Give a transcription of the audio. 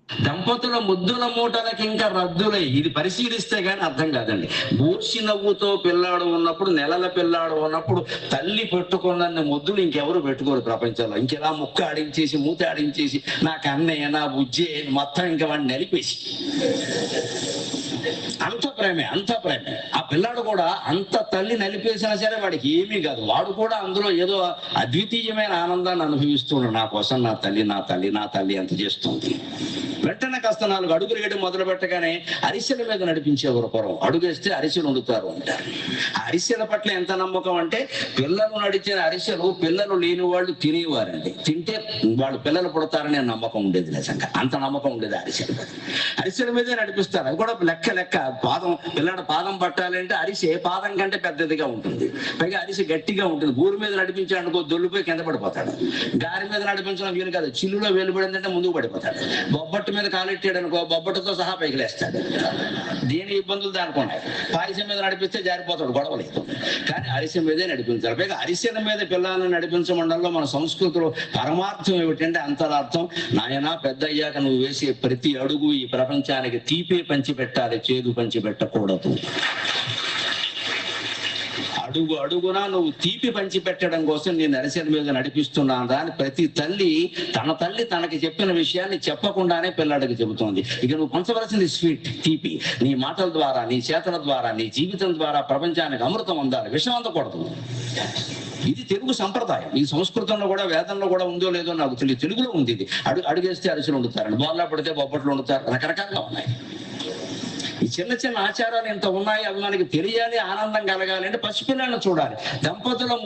దంపతుల ముద్దుల మూటలకి ఇంకా రద్దులై, ఇది పరిశీలిస్తే గానీ అర్థం కాదండి. బూర్చి నవ్వుతో పిల్లాడు ఉన్నప్పుడు, నెలల పిల్లాడు ఉన్నప్పుడు తల్లి పెట్టుకున్న ముద్దులు ఇంకెవరు పెట్టుకోరు ప్రపంచంలో. ఇంకెలా ముక్క ఆడించేసి, మూత ఆడించేసి, నా కన్నయ్య, నా బుజ్జే మొత్తం ఇంకా వాడిని నలిపేసి, అంత ప్రేమే, అంత ప్రేమే. ఆ పిల్లాడు కూడా అంత తల్లి నలిపేసినా సరే వాడికి ఏమీ కాదు. వాడు కూడా అందులో ఏదో అద్వితీయమైన ఆనందాన్ని అనుభవిస్తున్నాడు. నా కోసం నా తల్లి, నా తల్లి, నా తల్లి అంత చేస్తుంది. వెంటనే కాస్త 4 అడుగులు వేయడం మొదలు పెట్టగానే అరిసెల మీద నడిపించేవారు పూర్వం. అడుగేస్తే అరిసెలు వండుతారు అంటారు. ఆ అరిసెల పట్ల ఎంత నమ్మకం అంటే, పిల్లలు నడిచిన అరిసెలు పిల్లలు లేని వాళ్ళు తినేవారండి. తింటే వాళ్ళు పిల్లలు పుడతారనే నమ్మకం ఉండేది. నిజంగా అంత నమ్మకం ఉండేది అరిసెల మీద. అరిసెల మీదే నడిపిస్తారు. అది కూడా లెక్క పాదం, పిల్లడు పాదం పట్టాలంటే అరిసె పాదం కంటే పెద్దదిగా ఉంటుంది. పైగా అరిసె గట్టిగా ఉంటుంది. ఊరి మీద నడిపించాడనుకో దొల్లిపోయి కింద పడిపోతాడు. గారి మీద నడిపించడం వీలు కాదు. చిల్లులో వేలుపడిందంటే ముందుకు పడిపోతాడు. బొబ్బట్టు మీద కాలెట్టాడు అనుకో, బొబ్బట్టుతో సహా పైకి లేస్తాడు. దేని ఇబ్బందులు దానికి ఉన్నాయి. పాయసం మీద నడిపిస్తే జారిపోతాడు, గొడవలేదు. కానీ అరిసె మీదే నడిపించాలి. పైగా అరిసెల మీద పిల్లల్ని నడిపించమండలంలో మన సంస్కృతిలో పరమార్థం ఏమిటంటే, అంతరార్థం, నాయనా పెద్ద అయ్యాక నువ్వు వేసే ప్రతి అడుగు ఈ ప్రపంచానికి తీపే పంచి పెట్టాలి, చేదు పంచి పెట్టకూడదు. అడుగు అడుగునా నువ్వు తీపి పంచి పెట్టడం కోసం నేను అరిసెల మీద నడిపిస్తున్నాను అని ప్రతి తల్లి తనకి చెప్పిన విషయాన్ని చెప్పకుండానే పిల్లాడికి చెబుతోంది. ఇక నువ్వు పంచవలసింది స్వీట్, తీపి. నీ మాటల ద్వారా, నీ చేతల ద్వారా, నీ జీవితం ద్వారా ప్రపంచానికి అమృతం అందాలి, విషం అందకూడదు. ఇది తెలుగు సంప్రదాయం. ఈ సంస్కృతంలో కూడా, వేదంలో కూడా ఉందో లేదో నాకు తెలియదు. తెలుగులో ఉంది ఇది. అడుగేస్తే అరిసెలు వండుతారండి, బోర్లా పడితే బొబ్బట్లు వండుతారు, రకరకాలుగా ఉన్నాయి. ఈ చిన్న చిన్న ఆచారాలు ఎంత ఉన్నాయి, అవి మనకి తెలియాలి, ఆనందం కలగాలి అంటే పసిపిల్లలను చూడాలి. దంపతుల